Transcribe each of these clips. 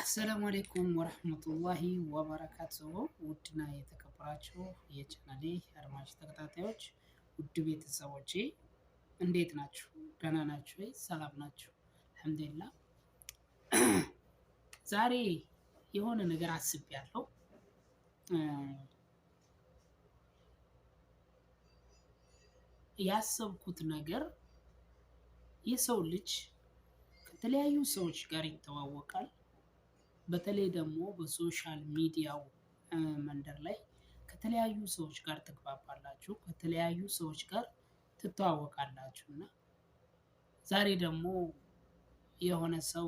አሰላሙ አለይኩም ወራህመቱላሂ ወበረካቱሁ። ውድና የተከበራችሁ የቻናሌ አድማጭ ተከታታዮች ውድ ቤተሰቦቼ እንዴት ናችሁ? ደህና ናችሁ ወይ? ሰላም ናችሁ? አልሐምዱሊላህ። ዛሬ የሆነ ነገር አስቤያለሁ። ያሰብኩት ነገር የሰው ልጅ ከተለያዩ ሰዎች ጋር ይተዋወቃል። በተለይ ደግሞ በሶሻል ሚዲያው መንደር ላይ ከተለያዩ ሰዎች ጋር ትግባባላችሁ፣ ከተለያዩ ሰዎች ጋር ትተዋወቃላችሁ እና ዛሬ ደግሞ የሆነ ሰው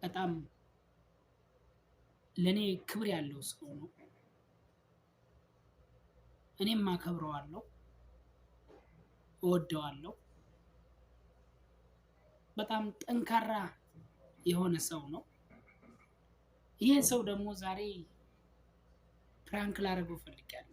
በጣም ለኔ ክብር ያለው ሰው ነው። እኔም አከብረዋለሁ፣ እወደዋለሁ። በጣም ጠንካራ የሆነ ሰው ነው። ይሄ ሰው ደግሞ ዛሬ ፕራንክ ላደርገው ፈልጌያለሁ።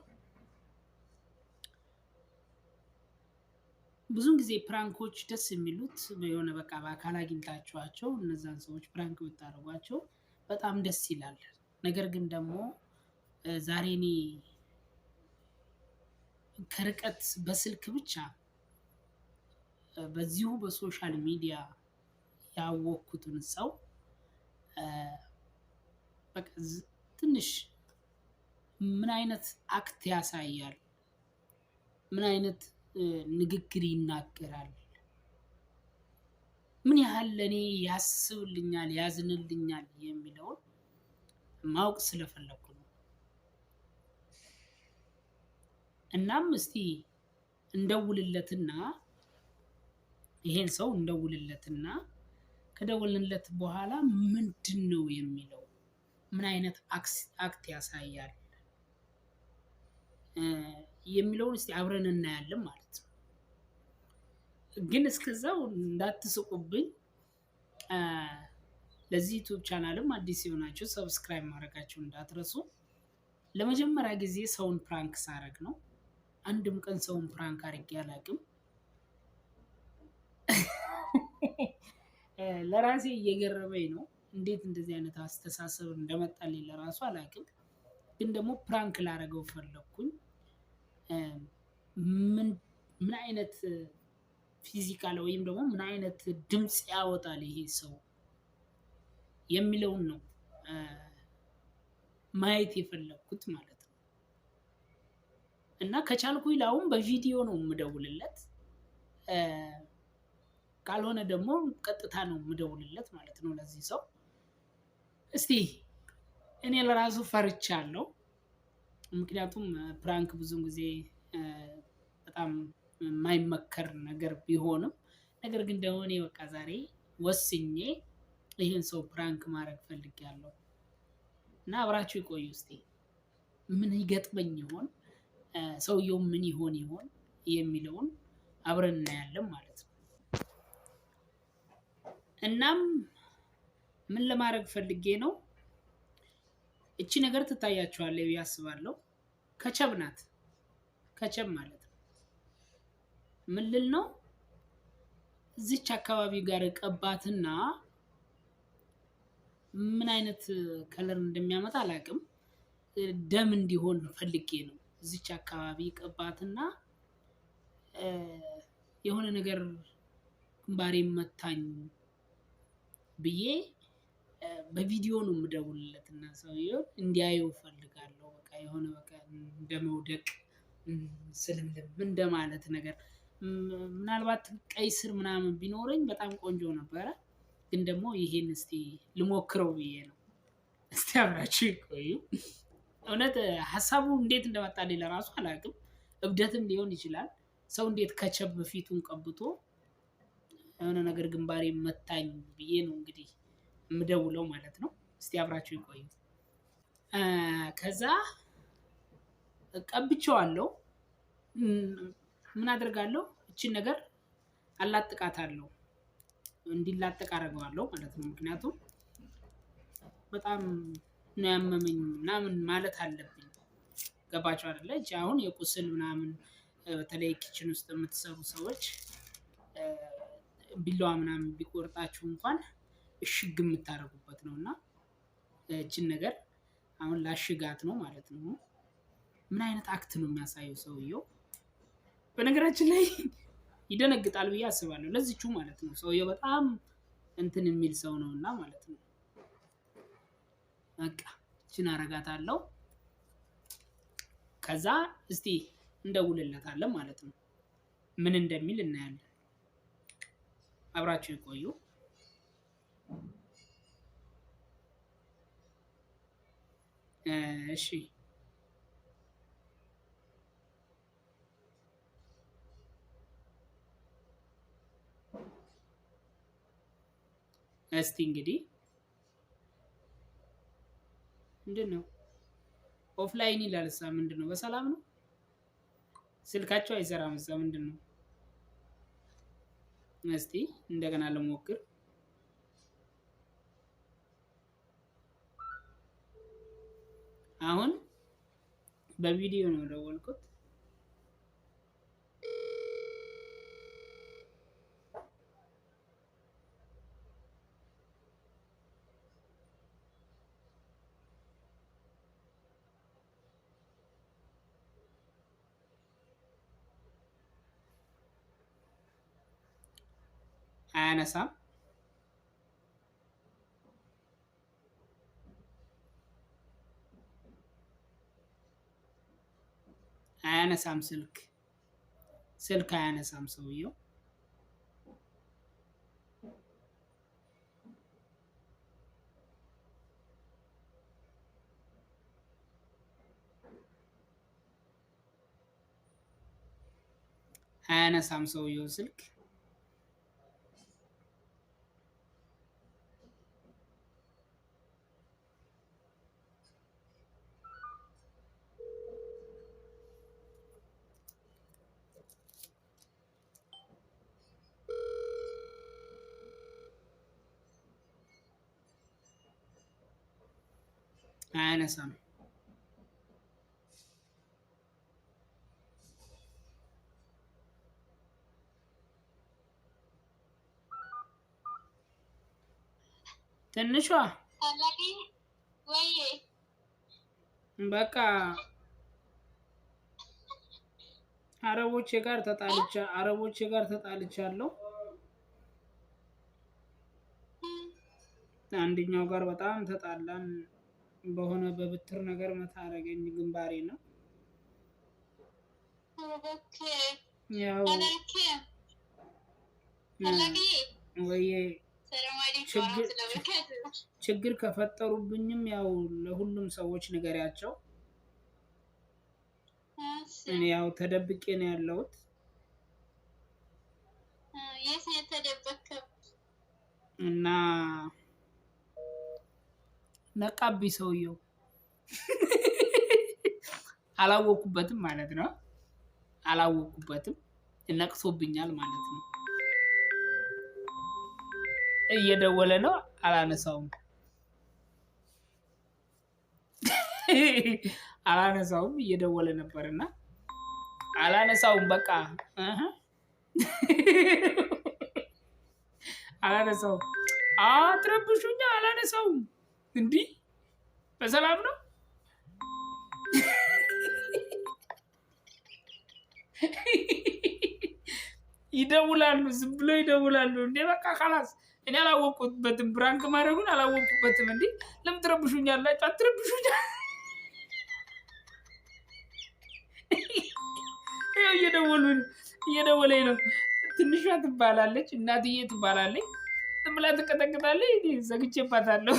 ብዙን ጊዜ ፕራንኮች ደስ የሚሉት የሆነ በቃ በአካል አግኝታችኋቸው እነዛን ሰዎች ፕራንክ ብታደርጓቸው በጣም ደስ ይላል። ነገር ግን ደግሞ ዛሬ እኔ ከርቀት በስልክ ብቻ በዚሁ በሶሻል ሚዲያ ያወቅኩትን ሰው በቃ ትንሽ ምን አይነት አክት ያሳያል፣ ምን አይነት ንግግር ይናገራል፣ ምን ያህል ለኔ ያስብልኛል፣ ያዝንልኛል የሚለውን ማወቅ ስለፈለኩ ነው። እናም እስቲ እንደውልለትና ይሄን ሰው እንደውልለትና ከደወልንለት በኋላ ምንድነው የሚለው፣ ምን አይነት አክት ያሳያል የሚለውን እስቲ አብረን እናያለን ማለት ነው። ግን እስከዛው እንዳትስቁብኝ፣ ለዚህ ዩቲዩብ ቻናልም አዲስ የሆናችሁ ሰብስክራይብ ማድረጋችሁን እንዳትረሱ። ለመጀመሪያ ጊዜ ሰውን ፕራንክ ሳረግ ነው። አንድም ቀን ሰውን ፕራንክ አድርጌ አላውቅም። ለራሴ እየገረመኝ ነው። እንዴት እንደዚህ አይነት አስተሳሰብ እንደመጣልኝ ለራሱ አላውቅም። ግን ደግሞ ፕራንክ ላደርገው ፈለኩኝ። ምን አይነት ፊዚካል ወይም ደግሞ ምን አይነት ድምፅ ያወጣል ይሄ ሰው የሚለውን ነው ማየት የፈለኩት ማለት ነው። እና ከቻልኩኝ ላሁን በቪዲዮ ነው የምደውልለት፣ ካልሆነ ደግሞ ቀጥታ ነው የምደውልለት ማለት ነው ለዚህ ሰው። እስቲ እኔ ለራሱ ፈርቻለሁ። ምክንያቱም ፕራንክ ብዙን ጊዜ በጣም የማይመከር ነገር ቢሆንም፣ ነገር ግን ደግሞ እኔ በቃ ዛሬ ወስኜ ይህን ሰው ፕራንክ ማድረግ ፈልጌያለሁ እና አብራችሁ ይቆዩ። እስቲ ምን ይገጥመኝ ይሆን፣ ሰውየው ምን ይሆን የሚለውን አብረን እናያለን ማለት ነው። እናም ምን ለማድረግ ፈልጌ ነው፣ እቺ ነገር ትታያችኋለች ብዬ አስባለሁ። ከቸብ ናት። ከቸብ ማለት ነው ምን ልል ነው፣ እዚች አካባቢ ጋር ቀባትና ምን አይነት ከለር እንደሚያመጣ አላውቅም፣ ደም እንዲሆን ፈልጌ ነው። እዚች አካባቢ ቀባትና የሆነ ነገር ግንባሬ መታኝ ብዬ በቪዲዮ ነው የምደውልለት እና ሰውየው እንዲያየው ፈልጋለሁ። በቃ የሆነ በቃ እንደመውደቅ ስልምልም እንደማለት ነገር። ምናልባት ቀይ ስር ምናምን ቢኖረኝ በጣም ቆንጆ ነበረ። ግን ደግሞ ይሄን እስቲ ልሞክረው ብዬ ነው። እስቲ አብራችሁ ይቆዩ። እውነት ሀሳቡ እንዴት እንደመጣልኝ ለራሱ አላውቅም። እብደትም ሊሆን ይችላል። ሰው እንዴት ከቸብ ፊቱን ቀብቶ የሆነ ነገር ግንባሬ መታኝ ብዬ ነው እንግዲህ የምደውለው ማለት ነው። እስቲ አብራችሁ ይቆዩ። ከዛ ቀብቼዋለሁ። ምን አደርጋለሁ? እቺን ነገር አላጥቃታለሁ፣ እንዲላጠቅ አደርገዋለሁ ማለት ነው። ምክንያቱም በጣም ነው ያመመኝ ምናምን ማለት አለብኝ። ገባችሁ አይደለ? እቺ አሁን የቁስል ምናምን በተለይ ኪችን ውስጥ የምትሰሩ ሰዎች ቢላዋ ምናምን ቢቆርጣችሁ እንኳን እሽግ የምታደርጉበት ነውና እችን ነገር አሁን ላሽጋት ነው ማለት ነው። ምን አይነት አክት ነው የሚያሳየው ሰውየው? በነገራችን ላይ ይደነግጣል ብዬ አስባለሁ ለዚቹ ማለት ነው። ሰውየው በጣም እንትን የሚል ሰው ነውና ማለት ነው። በቃ እችን አረጋታለሁ። ከዛ እስቲ እንደውልለታለን ማለት ነው። ምን እንደሚል እናያለን። አብራችሁ ይቆዩ። እሺ እስቲ እንግዲህ ምንድነው ኦፍላይን ይላል። ምንድነው በሰላም ነው? ስልካቸው አይሰራም። ምንድነው? እስቲ እንደገና ልሞክር። አሁን በቪዲዮ ነው ደወልኩት። አያነሳም። ስልክ አያነሳም ሰውየው። አያነሳም ሰውየው ስልክ። አያነሳም። ትንሿ በቃ አረቦቼ ጋር ተጣልቻለሁ። አንደኛው ጋር በጣም ተጣላን። በሆነ በብትር ነገር መታ አረገኝ ግንባሬ ነው። ያው ወይ ችግር ከፈጠሩብኝም ያው ለሁሉም ሰዎች ንገሪያቸው። እኔ ያው ተደብቄ ነው ያለሁት። የት ነው የተደበከው? እና ነቃብኝ ሰውየው። አላወኩበትም ማለት ነው። አላወኩበትም ነቅሶብኛል ማለት ነው። እየደወለ ነው አላነሳውም። እየደወለ ነበርና አላነሳውም። በቃ አላነሳውም። አትረብሹኛ። አላነሳውም። እንዲህ በሰላም ነው? ይደውላሉ፣ ዝም ብሎ ይደውላሉ። እንዴ በቃ خلاص እኔ አላወቅኩበትም። ብራንክ ማድረጉን አላወቅኩበትም። እንዴ ለምን ትረብሹኛላችሁ? አትረብሹኛ። እየደወለኝ ነው። ትንሿ ትባላለች፣ እናትዬ ትባላለች። ዝም ብላ ትቀጠቅጣለች። ዘግቼባታለሁ።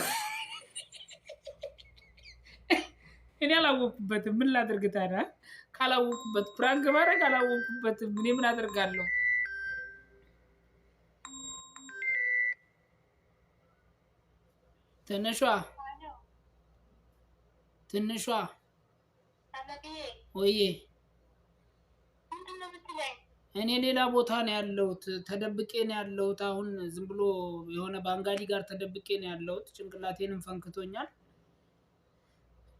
እኔ አላወቅኩበትም። ምን ላድርግ ታዲያ? ካላወቅኩበት ፕራንክ ማድረግ አላወቅኩበትም። እኔ ምን አደርጋለሁ? ትንሿ ወይዬ እኔ ሌላ ቦታ ነው ያለሁት። ተደብቄ ነው ያለሁት። አሁን ዝም ብሎ የሆነ ባንጋሊ ጋር ተደብቄ ነው ያለሁት። ጭንቅላቴንም ፈንክቶኛል።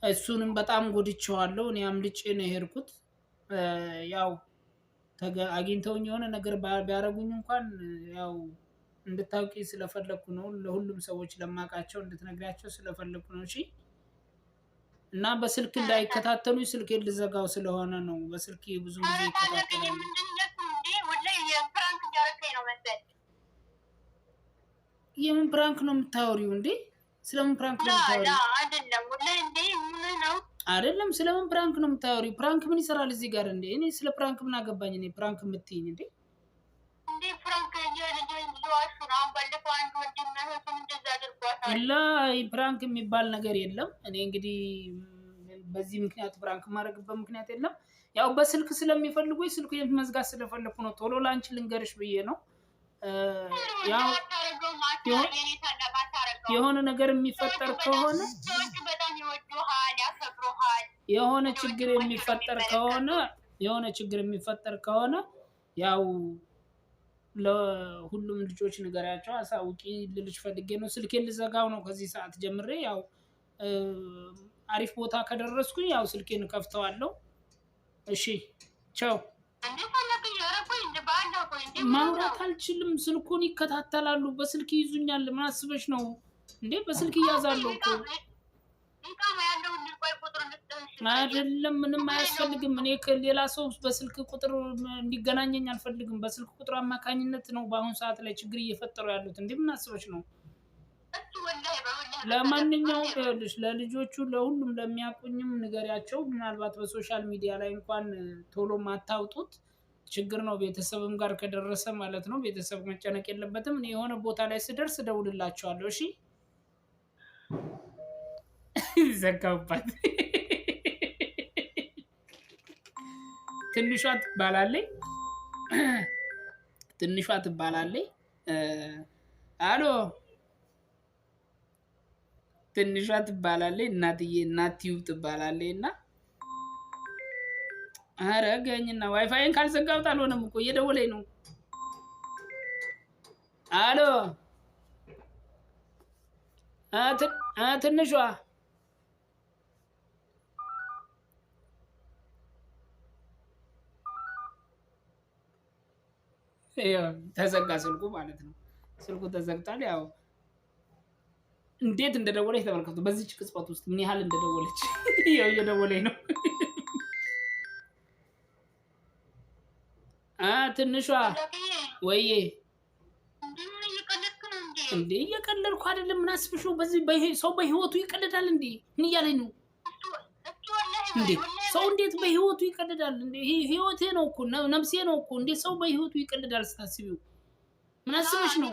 እሱንም በጣም ጎድቼዋለሁ። እኔ አምልጬ ነው የሄድኩት። ያው አግኝተውኝ የሆነ ነገር ቢያረጉኝ እንኳን ያው እንድታውቂ ስለፈለኩ ነው። ለሁሉም ሰዎች ለማቃቸው እንድትነግራቸው ስለፈለኩ ነው። እሺ። እና በስልክ እንዳይከታተሉ ስልኬን ልዘጋው ስለሆነ ነው። በስልክ ብዙ ጊዜ ይከታተላሉ። የምን ፕራንክ ነው የምታወሪው እንዴ? ስለምን ፕራንክ ነው የምታወሪው? አይደለም ስለምን ፕራንክ ነው የምታወሪው? ፕራንክ ምን ይሰራል እዚህ ጋር እንዴ? እኔ ስለ ፕራንክ ምን አገባኝ? እኔ ፕራንክ የምትይኝ እንዴ? ፕራንክ የሚባል ነገር የለም። እኔ እንግዲህ በዚህ ምክንያት ፕራንክ ማድረግበት ምክንያት የለም። ያው በስልክ ስለሚፈልጉ ስልኩ መዝጋት ስለፈለኩ ነው። ቶሎ ላንቺ ልንገርሽ ብዬ ነው። ያው የሆነ ነገር የሚፈጠር ከሆነ የሆነ ችግር የሚፈጠር ከሆነ ያው ለሁሉም ልጆች ንገሪያቸው፣ አሳውቂ ልልሽ ፈልጌ ነው። ስልኬን ልዘጋው ነው ከዚህ ሰዓት ጀምሬ። ያው አሪፍ ቦታ ከደረስኩኝ ያው ስልኬን ከፍተዋለሁ። እሺ ቻው። ማውራት አልችልም። ስልኩን ይከታተላሉ። በስልክ ይዙኛል። ምን አስበሽ ነው እንዴ? በስልክ ይያዛሉ እኮ አይደለም። ምንም አያስፈልግም። እኔ ከሌላ ሰው በስልክ ቁጥር እንዲገናኘኝ አልፈልግም። በስልክ ቁጥር አማካኝነት ነው በአሁኑ ሰዓት ላይ ችግር እየፈጠሩ ያሉት። እንዴ ምን አስበሽ ነው? ለማንኛውም ይኸውልሽ ለልጆቹ ለሁሉም ለሚያቁኝም ንገሪያቸው። ምናልባት በሶሻል ሚዲያ ላይ እንኳን ቶሎ ማታውጡት ችግር ነው። ቤተሰብም ጋር ከደረሰ ማለት ነው። ቤተሰብ መጨነቅ የለበትም። እኔ የሆነ ቦታ ላይ ስደርስ እደውልላቸዋለሁ። እሺ ዘጋውባት። ትንሿ ትባላለች። አሎ ትንሿ ትባላለች። እናትዬ እናትዩ ትባላለች። እና አረገኝና ዋይፋይን ካልዘጋሁት አልሆነም እኮ እየደወለኝ ነው። አሎ ትንሿ ተዘጋ ስልኩ ማለት ነው። ስልኩ ተዘግቷል። ያው እንዴት እንደደወለች ተመልከቱ። በዚህች ቅጽበት ውስጥ ምን ያህል እንደደወለች ያው እየደወለኝ ነው። ትንሿ ወይዬ እንዴ እየቀለድኩ አይደለም። ምን አስብሽ ነው? በዚህ ሰው በህይወቱ ይቀልዳል እንዴ? ምን እያለኝ ነው እንዴ? ሰው እንዴት በህይወቱ ይቀልዳል እንዴ? ህይወቴ ነው እኮ ነፍሴ ነው እኮ። እንዴት ሰው በህይወቱ ይቀልዳል ስታስቢው? ምን አስበሽ ነው?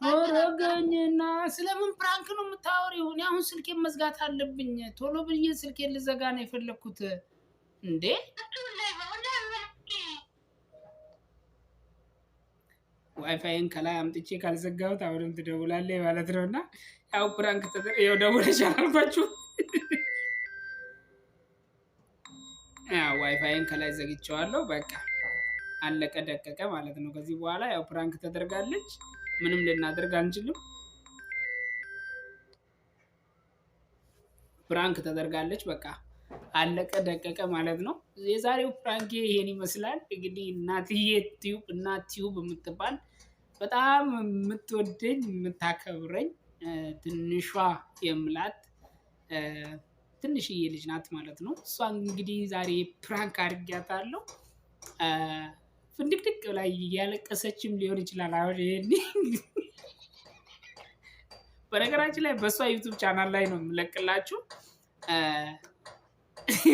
ወረገኝና ስለምን ፕራንክ ነው የምታወሪው? እኔ አሁን ስልኬን መዝጋት አለብኝ። ቶሎ ብዬ ስልኬን ልዘጋ ነው የፈለኩት። እንዴ ዋይፋይን ከላይ አምጥቼ ካልዘጋሁት አሁንም ትደውላለች ማለት ነው። እና ያው ፕራንክ ያው ደውለሽ አልኳችሁ። ያው ዋይፋይን ከላይ ዘግቼዋለሁ። በቃ አለቀ ደቀቀ ማለት ነው። ከዚህ በኋላ ያው ፕራንክ ተደርጋለች። ምንም ልናደርግ አንችልም። ፕራንክ ተደርጋለች። በቃ አለቀ ደቀቀ ማለት ነው። የዛሬው ፕራንክ ይሄን ይመስላል። እንግዲህ እናትዬ ቲዩብ የምትባል በጣም የምትወደኝ የምታከብረኝ ትንሿ የምላት ትንሽዬ ልጅ ናት ማለት ነው። እሷን እንግዲህ ዛሬ ፕራንክ አድርጊያታለሁ። ፍንድቅድቅ ላይ እያለቀሰችም ሊሆን ይችላል። አሁን ይሄኔ በነገራችን ላይ በእሷ ዩቱብ ቻናል ላይ ነው የምለቅላችሁ።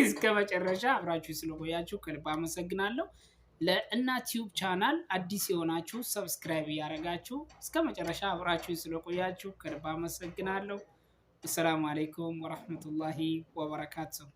እስከ መጨረሻ አብራችሁ ስለቆያችሁ ከልብ አመሰግናለሁ። ለእናት ቲዩብ ቻናል አዲስ የሆናችሁ ሰብስክራይብ እያደረጋችሁ እስከ መጨረሻ አብራችሁ ስለቆያችሁ ከልብ አመሰግናለሁ። አሰላሙ አለይኩም ወራህመቱላሂ ወበረካቱሁ።